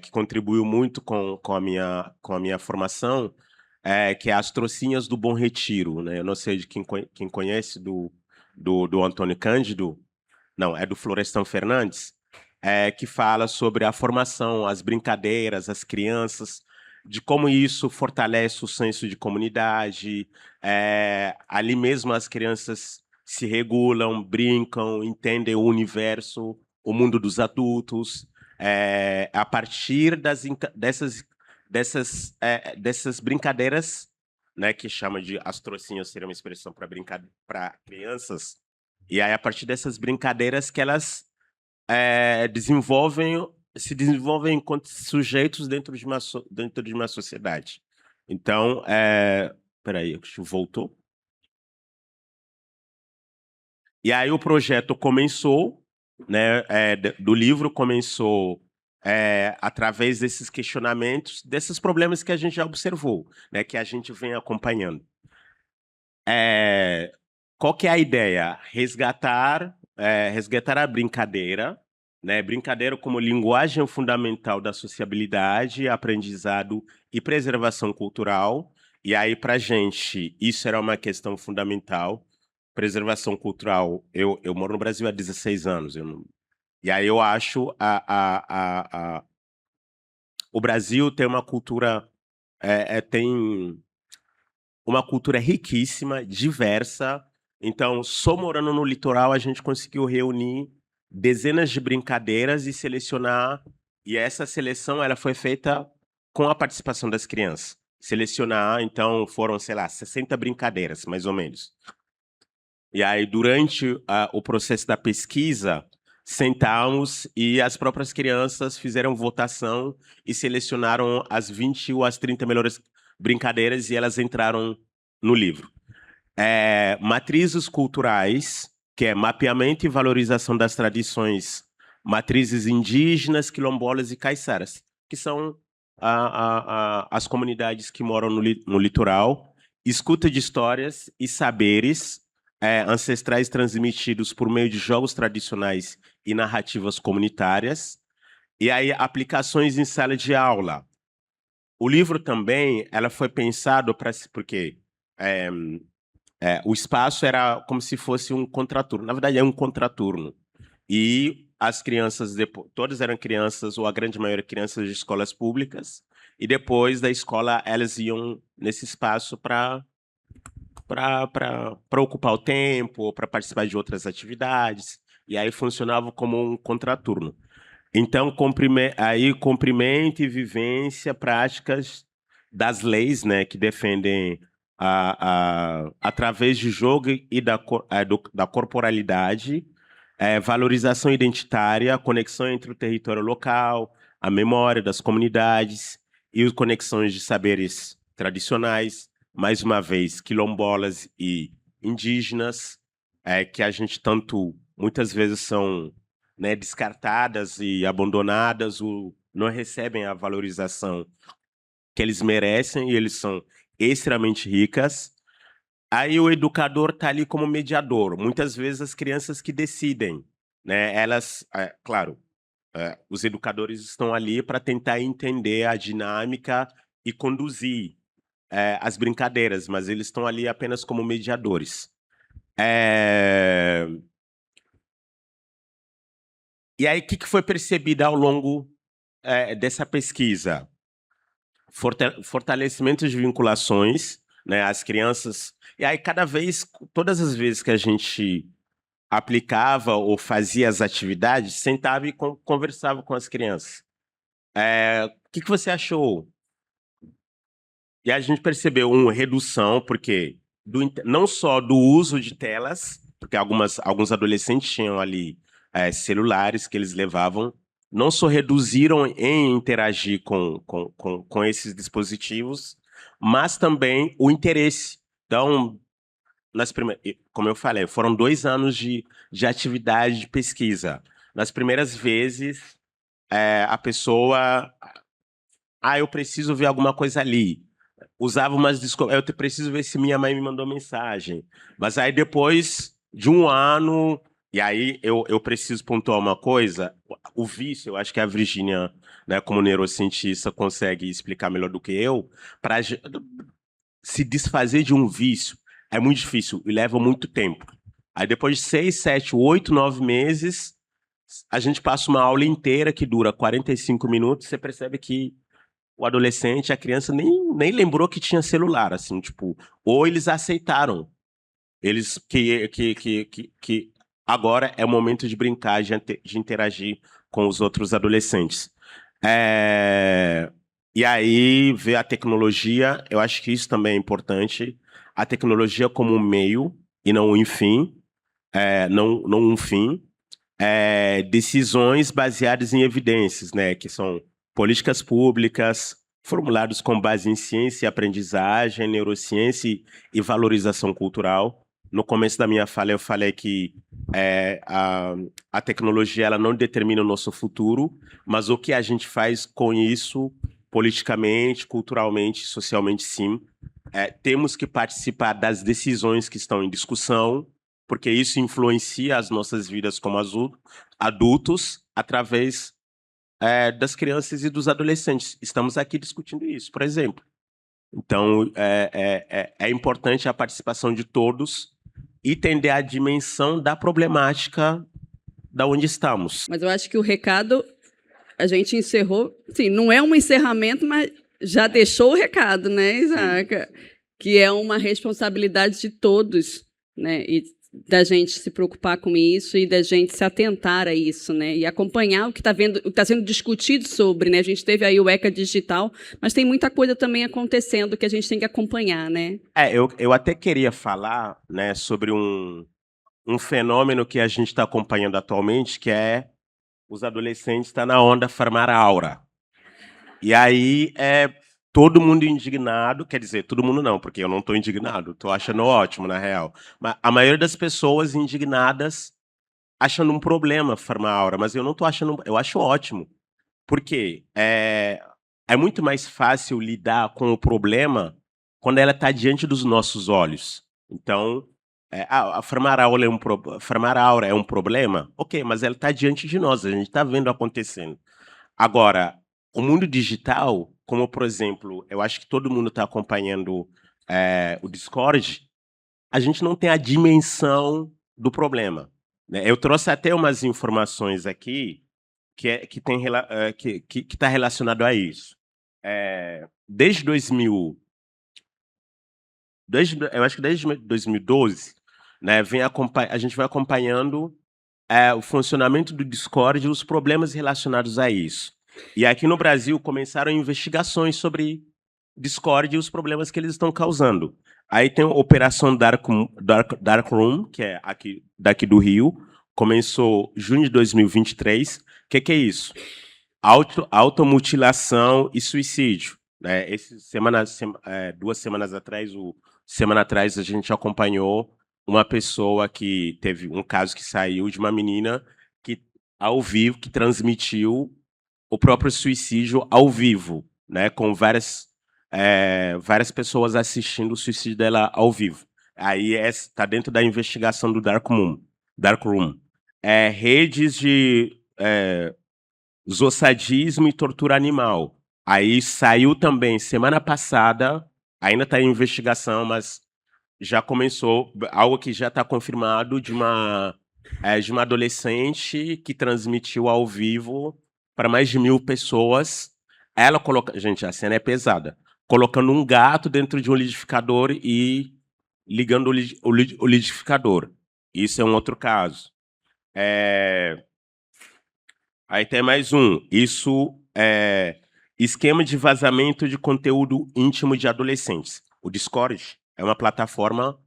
que contribuiu muito com a minha formação, que é As Trocinhas do Bom Retiro, né? Eu não sei de quem conhece do Antônio Cândido, não, é do Florestan Fernandes, que fala sobre a formação, as brincadeiras, as crianças, de como isso fortalece o senso de comunidade. Ali mesmo as crianças se regulam, brincam, entendem o universo, o mundo dos adultos. A partir dessas brincadeiras, né, que chama de as trocinhas, seria uma expressão para crianças, e aí a partir dessas brincadeiras que elas se desenvolvem enquanto sujeitos dentro de uma sociedade. Então, peraí, voltou? E aí o projeto começou, né, do livro começou através desses questionamentos, desses problemas que a gente já observou, né, que a gente vem acompanhando. Qual que é a ideia? Resgatar a brincadeira, né, brincadeira como linguagem fundamental da sociabilidade, aprendizado e preservação cultural. E aí, para a gente, isso era uma questão fundamental. Preservação cultural. Eu moro no Brasil há 16 anos. E aí eu acho o Brasil tem uma cultura riquíssima, diversa. Então, só morando no litoral, a gente conseguiu reunir dezenas de brincadeiras e selecionar. E essa seleção ela foi feita com a participação das crianças. Selecionar, então, foram, sei lá, 60 brincadeiras, mais ou menos. E aí, durante o processo da pesquisa, sentamos e as próprias crianças fizeram votação e selecionaram as 20 ou as 30 melhores brincadeiras e elas entraram no livro. Matrizes culturais, que é mapeamento e valorização das tradições matrizes indígenas, quilombolas e caiçaras, que são as comunidades que moram no litoral, escuta de histórias e saberes ancestrais transmitidos por meio de jogos tradicionais e narrativas comunitárias, e aí aplicações em sala de aula. O livro também foi pensado porque o espaço era como se fosse um contraturno. Na verdade, é um contraturno. E as crianças, todas eram crianças, ou a grande maioria crianças de escolas públicas, e depois da escola elas iam nesse espaço para ocupar o tempo, para participar de outras atividades, e aí funcionava como um contraturno. Então, cumprimento e vivência práticas das leis, né, que defendem através de jogo e da corporalidade, valorização identitária, conexão entre o território local, a memória das comunidades e as conexões de saberes tradicionais, mais uma vez, quilombolas e indígenas, que a gente muitas vezes são, né, descartadas e abandonadas, não recebem a valorização que eles merecem, e eles são extremamente ricas. Aí o educador está ali como mediador. Muitas vezes as crianças que decidem, né? Elas, claro, os educadores estão ali para tentar entender a dinâmica e conduzir as brincadeiras, mas eles estão ali apenas como mediadores. E aí, o que foi percebido ao longo dessa pesquisa? Fortalecimento de vinculações, né? As crianças... E aí, todas as vezes que a gente aplicava ou fazia as atividades, sentava e conversava com as crianças. O que você achou? E a gente percebeu uma redução, porque não só do uso de telas, porque alguns adolescentes tinham ali celulares que eles levavam, não só reduziram em interagir com esses dispositivos, mas também o interesse. Então, como eu falei, foram 2 anos de atividade de pesquisa. Nas primeiras vezes, a pessoa... eu preciso ver alguma coisa ali. Usava umas desculpas. Eu preciso ver se minha mãe me mandou mensagem. Mas aí, depois de 1 ano... E aí, eu preciso pontuar uma coisa. O vício, eu acho que a Virgínia, né, como neurocientista, consegue explicar melhor do que eu. Para se desfazer de um vício é muito difícil e leva muito tempo. Aí, depois de 6, 7, 8, 9 meses, a gente passa uma aula inteira que dura 45 minutos. Você percebe que o adolescente, a criança, nem lembrou que tinha celular, assim, tipo, ou eles aceitaram. Eles que agora é o momento de brincar, de interagir com os outros adolescentes. E aí, ver a tecnologia, eu acho que isso também é importante. A tecnologia como um meio e não um fim. Não um fim. Decisões baseadas em evidências, né, que são políticas públicas, formulados com base em ciência e aprendizagem, neurociência e valorização cultural. No começo da minha fala, eu falei que a tecnologia ela não determina o nosso futuro, mas o que a gente faz com isso, politicamente, culturalmente, socialmente, sim. Temos que participar das decisões que estão em discussão, porque isso influencia as nossas vidas como adultos, através das crianças e dos adolescentes. Estamos aqui discutindo isso, por exemplo. Então, é importante a participação de todos e entender a dimensão da problemática da onde estamos. Mas eu acho que o recado, a gente encerrou, sim, não é um encerramento, mas já deixou o recado, né, Isaac? Que é uma responsabilidade de todos, né? E da gente se preocupar com isso e da gente se atentar a isso, né? E acompanhar o que está sendo discutido sobre, né? A gente teve aí o ECA Digital, mas tem muita coisa também acontecendo que a gente tem que acompanhar, né? Eu até queria falar, né, sobre um fenômeno que a gente está acompanhando atualmente, que é os adolescentes estão na onda farmar aura. E aí todo mundo indignado, quer dizer, todo mundo não, porque eu não estou indignado, estou achando ótimo, na real. Mas a maioria das pessoas indignadas achando um problema farmar aura, mas eu não estou achando, eu acho ótimo. Por quê? É muito mais fácil lidar com o problema quando ela está diante dos nossos olhos. Então, a farmar aura farmar aura é um problema? Ok, mas ela está diante de nós, a gente está vendo acontecendo. Agora, o mundo digital, como por exemplo, eu acho que todo mundo está acompanhando o Discord, a gente não tem a dimensão do problema, né? Eu trouxe até umas informações aqui que está relacionado a isso. Desde 2000, eu acho que desde 2012, né, a gente vai acompanhando o funcionamento do Discord e os problemas relacionados a isso. E aqui no Brasil começaram investigações sobre Discord e os problemas que eles estão causando. Aí tem a Operação Dark Room, que é daqui do Rio, começou em junho de 2023. O que é isso? Automutilação e suicídio, né? 2 semanas atrás, semana atrás, a gente acompanhou uma pessoa que teve um caso que saiu de uma menina que, ao vivo, que transmitiu o próprio suicídio ao vivo, né? Com várias pessoas assistindo o suicídio dela ao vivo. Aí está dentro da investigação do Dark Room. Redes de zoosadismo e tortura animal. Aí saiu também semana passada, ainda está em investigação, mas já começou algo que já está confirmado de uma adolescente que transmitiu ao vivo para mais de 1.000 pessoas. Ela coloca, gente, a cena é pesada, colocando um gato dentro de um liquidificador e ligando o liquidificador. Isso é um outro caso. Aí tem mais um. Isso é esquema de vazamento de conteúdo íntimo de adolescentes. O Discord é uma plataforma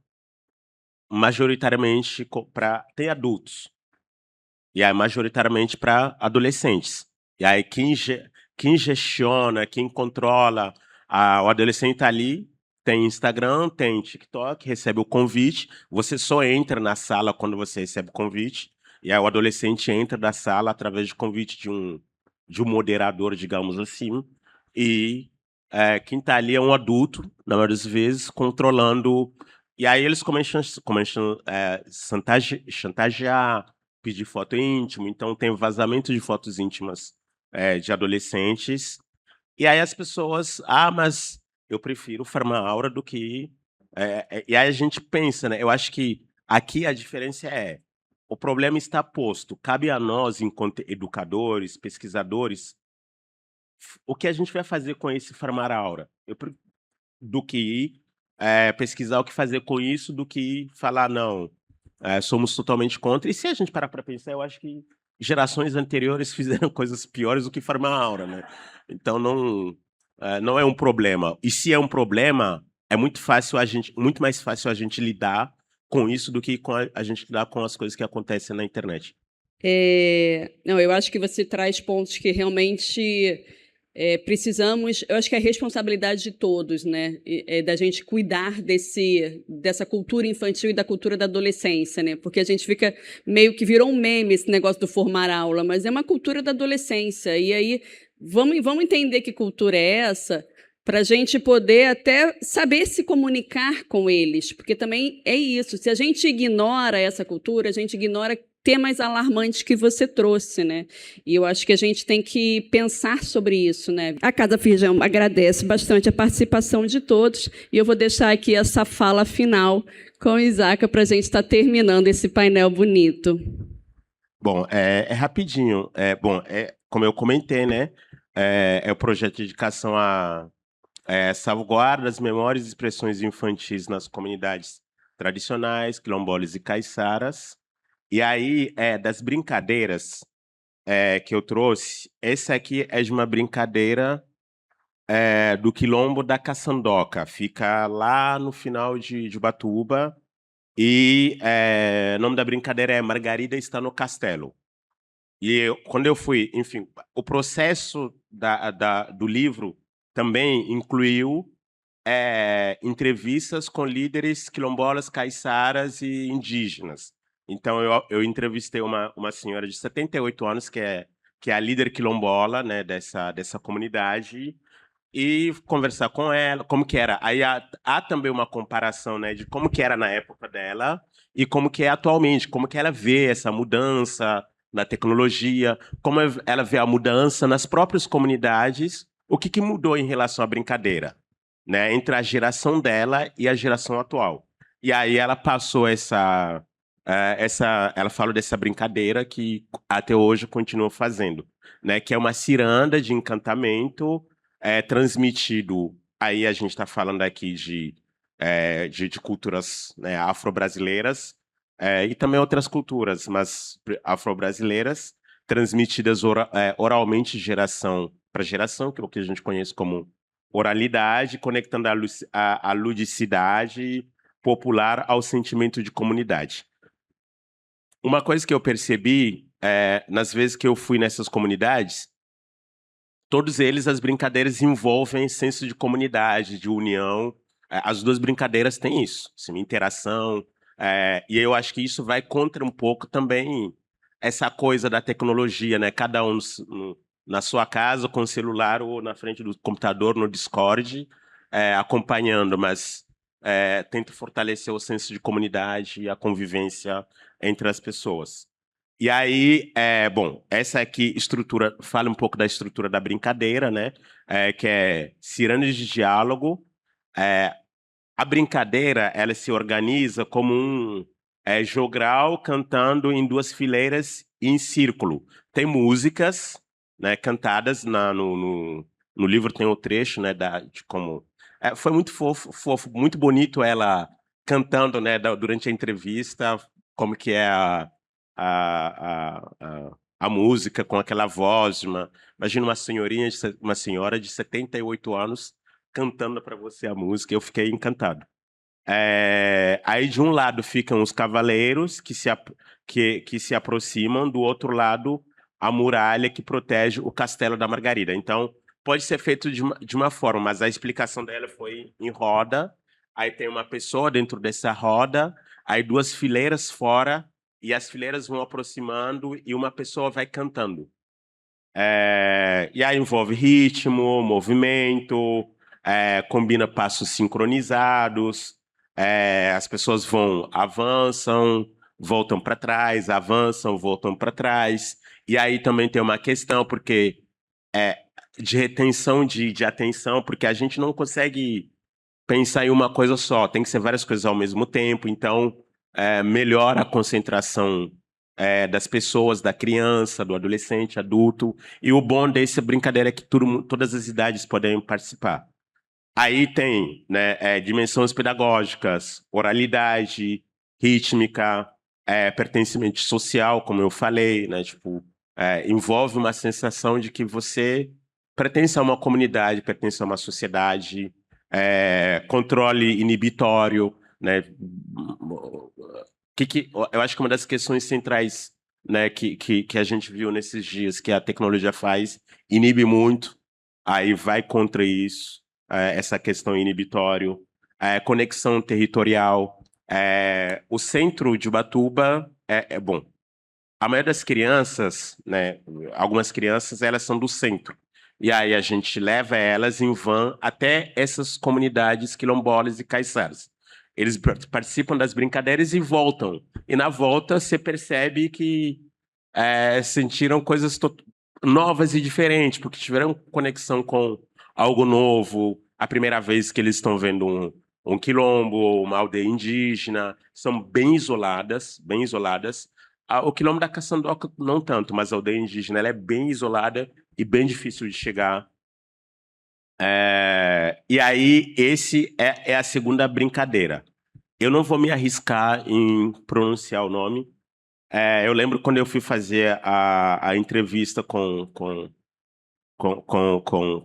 majoritariamente tem adultos. E aí majoritariamente para adolescentes. E aí quem gestiona, quem controla o adolescente ali tem Instagram, tem TikTok, recebe o convite. Você só entra na sala quando você recebe o convite. E aí o adolescente entra da sala através de convite de um moderador, digamos assim. E quem está ali é um adulto, na maioria das vezes, controlando. E aí eles começam a chantagear, pedir foto íntima. Então tem vazamento de fotos íntimas de adolescentes. E aí as pessoas, mas eu prefiro farmar aura do que... e aí a gente pensa, né? Eu acho que aqui a diferença o problema está posto. Cabe a nós, enquanto educadores, pesquisadores, o que a gente vai fazer com esse farmar aura? Do que pesquisar o que fazer com isso, do que falar, não, somos totalmente contra. E se a gente parar para pensar, eu acho que gerações anteriores fizeram coisas piores do que farmar aura, né? Então não é um problema. E se é um problema, é muito mais fácil a gente lidar com isso do que a gente lidar com as coisas que acontecem na internet. Não, eu acho que você traz pontos que realmente precisamos. Eu acho que é a responsabilidade de todos, né? Da gente cuidar dessa cultura infantil e da cultura da adolescência, né? Porque a gente fica meio que virou um meme esse negócio do formar aula, mas é uma cultura da adolescência. E aí vamos entender que cultura é essa, para a gente poder até saber se comunicar com eles, porque também é isso. Se a gente ignora essa cultura, a gente ignora temas alarmantes que você trouxe, né? E eu acho que a gente tem que pensar sobre isso, né? A Casa Feijão agradece bastante a participação de todos e eu vou deixar aqui essa fala final com o Isaka para a gente estar terminando esse painel bonito. Bom, é rapidinho. Como eu comentei, né? É o projeto de dedicação a salvaguarda das memórias e expressões infantis nas comunidades tradicionais, quilombolas e caiçaras. E aí, das brincadeiras que eu trouxe, esse aqui é de uma brincadeira do Quilombo da Caçandoca. Fica lá no final de Ubatuba. E o nome da brincadeira é Margarida está no Castelo. Quando eu fui, enfim, o processo do livro também incluiu entrevistas com líderes quilombolas, caiçaras e indígenas. Então, eu entrevistei uma senhora de 78 anos, que é a líder quilombola, né, dessa comunidade, e conversar com ela, como que era. Aí há também uma comparação, né, de como que era na época dela e como que é atualmente, como que ela vê essa mudança na tecnologia, como ela vê a mudança nas próprias comunidades, o que mudou em relação à brincadeira, né, entre a geração dela e a geração atual. E aí ela passou ela falou dessa brincadeira que até hoje continua fazendo, né, que é uma ciranda de encantamento transmitido. Aí a gente está falando aqui de culturas, né, afro-brasileiras e também outras culturas, mas afro-brasileiras, transmitidas oralmente geração para geração, que é o que a gente conhece como oralidade, conectando a ludicidade popular ao sentimento de comunidade. Uma coisa que eu percebi nas vezes que eu fui nessas comunidades, todos eles, as brincadeiras envolvem senso de comunidade, de união. As duas brincadeiras têm isso, assim, interação. E eu acho que isso vai contra um pouco também essa coisa da tecnologia, né? Cada um na sua casa, com o celular ou na frente do computador, no Discord, acompanhando, mas tenta fortalecer o senso de comunidade e a convivência entre as pessoas. E aí, bom, essa aqui fala um pouco da estrutura da brincadeira, né? Que é cirandas de diálogo. A brincadeira, ela se organiza como um jogral cantando em duas fileiras e em círculo. Tem músicas, né, cantadas no livro, tem o trecho, né, de como... foi muito fofo, muito bonito ela cantando, né, durante a entrevista, como que é a música com aquela voz. Imagina uma senhora de 78 anos cantando para você a música. Eu fiquei encantado. Aí de um lado ficam os cavaleiros que se aproximam, do outro lado a muralha que protege o Castelo da Margarida. Então pode ser feito de uma forma, mas a explicação dela foi em roda. Aí tem uma pessoa dentro dessa roda, aí duas fileiras fora, e as fileiras vão aproximando e uma pessoa vai cantando. E aí envolve ritmo, movimento, combina passos sincronizados, as pessoas avançam, voltam para trás, avançam, voltam para trás. E aí também tem uma questão, porque de retenção de atenção, porque a gente não consegue pensar em uma coisa só, tem que ser várias coisas ao mesmo tempo, então melhora a concentração das pessoas, da criança, do adolescente, adulto. E o bom dessa brincadeira é que todas as idades podem participar. Aí tem, né, dimensões pedagógicas, oralidade, rítmica, pertencimento social, como eu falei, né, tipo, envolve uma sensação de que você pertence a uma comunidade, pertence a uma sociedade, controle inibitório, né? Eu acho que uma das questões centrais, né, que a gente viu nesses dias que a tecnologia faz, inibe muito, aí vai contra isso, essa questão inibitório, conexão territorial. O centro de Ubatuba bom. A maioria das crianças, né, algumas crianças, elas são do centro. E aí a gente leva elas em van até essas comunidades quilombolas e caiçaras. Eles participam das brincadeiras e voltam. E na volta você percebe que sentiram coisas novas e diferentes, porque tiveram conexão com algo novo, a primeira vez que eles estão vendo um quilombo, uma aldeia indígena. São bem isoladas, bem isoladas. O quilombo da Caçandoca não tanto, mas a aldeia indígena ela é bem isolada e bem difícil de chegar. E aí, esse é a segunda brincadeira. eu não vou me arriscar em pronunciar o nome. Eu lembro quando eu fui fazer a entrevista com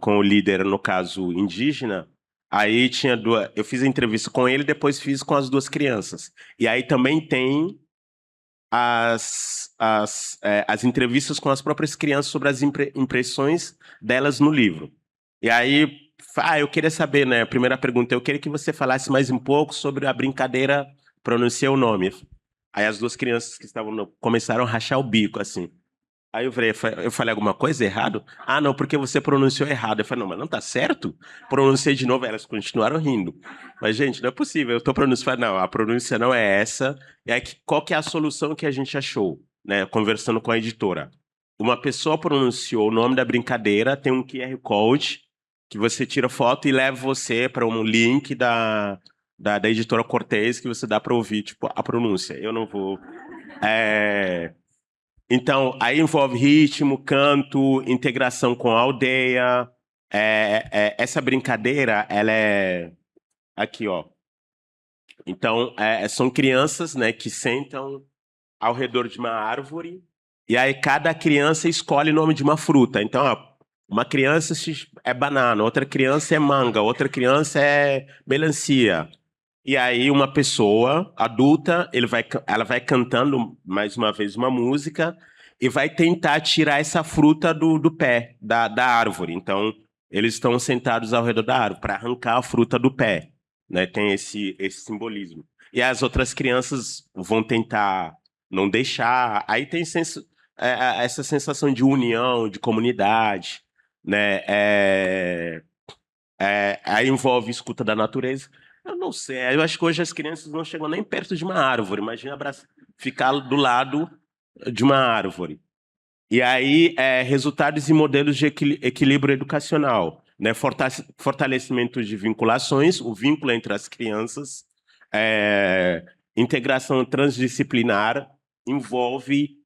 o líder, no caso, indígena, aí tinha duas. Eu fiz a entrevista com ele, depois fiz com as duas crianças. E aí também tem as entrevistas com as próprias crianças sobre as impressões delas no livro. E aí, eu queria saber, né? A primeira pergunta, eu queria que você falasse mais um pouco sobre a brincadeira, pronunciar o nome. Aí as duas crianças que estavam começaram a rachar o bico, assim. Aí eu falei alguma coisa errado? Ah, não, porque você pronunciou errado. Eu falei, não, mas não tá certo? Pronunciei de novo, elas continuaram rindo. Mas, gente, não é possível, eu tô pronunciando. Não, a pronúncia não é essa. E aí, qual que é a solução que a gente achou, né? Conversando com a editora. Uma pessoa pronunciou o nome da brincadeira, tem um QR Code, que você tira foto e leva você para um link da editora Cortez, que você dá para ouvir, tipo, a pronúncia. Eu não vou. Então, aí envolve ritmo, canto, integração com a aldeia. Essa brincadeira, ela é aqui, ó. Então, são crianças, né, que sentam ao redor de uma árvore e aí cada criança escolhe o nome de uma fruta. Então, ó, uma criança é banana, outra criança é manga, outra criança é melancia. E aí uma pessoa adulta, ela vai cantando mais uma vez uma música e vai tentar tirar essa fruta do pé da árvore. Então, eles estão sentados ao redor da árvore para arrancar a fruta do pé, né? Tem esse simbolismo. E as outras crianças vão tentar não deixar. Aí tem essa sensação de união, de comunidade, né? Aí envolve escuta da natureza. Eu não sei, eu acho que hoje as crianças não chegam nem perto de uma árvore. Imagina ficar do lado de uma árvore. E aí, resultados e modelos de equilíbrio educacional, né? Fortalecimento de vinculações, o vínculo entre as crianças, integração transdisciplinar, envolve.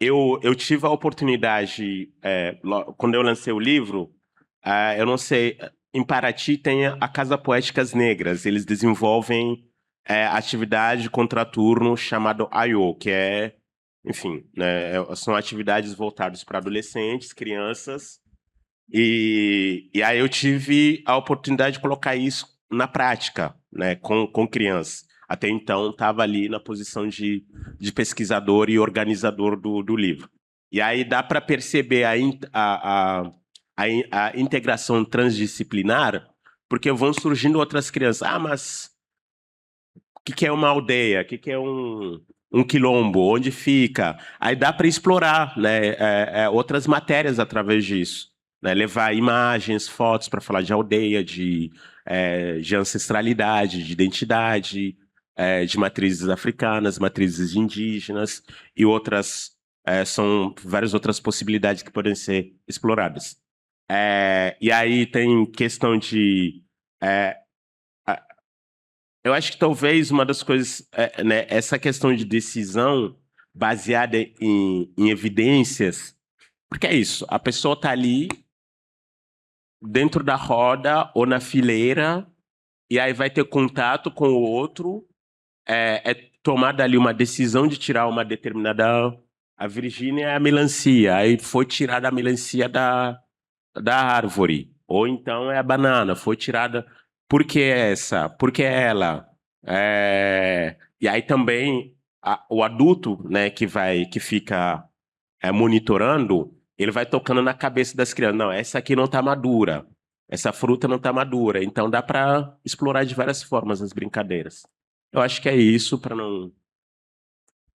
Eu tive a oportunidade, quando eu lancei o livro, eu não sei, em Paraty tem a Casa Poéticas Negras, eles desenvolvem atividade de contraturno chamado AIO, que enfim, né, são atividades voltadas para adolescentes, crianças, e aí eu tive a oportunidade de colocar isso na prática, né, com crianças. Até então estava ali na posição de pesquisador e organizador do livro. E aí dá para perceber a integração transdisciplinar, porque vão surgindo outras crianças. Ah, mas o que é uma aldeia? O que é um quilombo? Onde fica? Aí dá para explorar, né, outras matérias através disso. Né? Levar imagens, fotos para falar de aldeia, de ancestralidade, de identidade, de matrizes africanas, matrizes indígenas e outras. São várias outras possibilidades que podem ser exploradas. E aí tem questão de. Eu acho que talvez uma das coisas, né, essa questão de decisão baseada em evidências, porque é isso, a pessoa está ali dentro da roda ou na fileira e aí vai ter contato com o outro, tomada ali uma decisão de tirar uma determinada. A Virgínia é a melancia, aí foi tirada a melancia da árvore, ou então é a banana, foi tirada. Por que essa? Por que ela? E aí também o adulto, né, que fica monitorando, ele vai tocando na cabeça das crianças. Não, essa aqui não está madura, essa fruta não está madura. Então dá para explorar de várias formas as brincadeiras. Eu acho que é isso, para não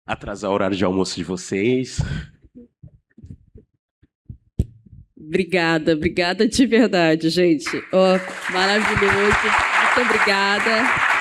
atrasar o horário de almoço de vocês. Obrigada de verdade, gente. Maravilhoso. Muito obrigada.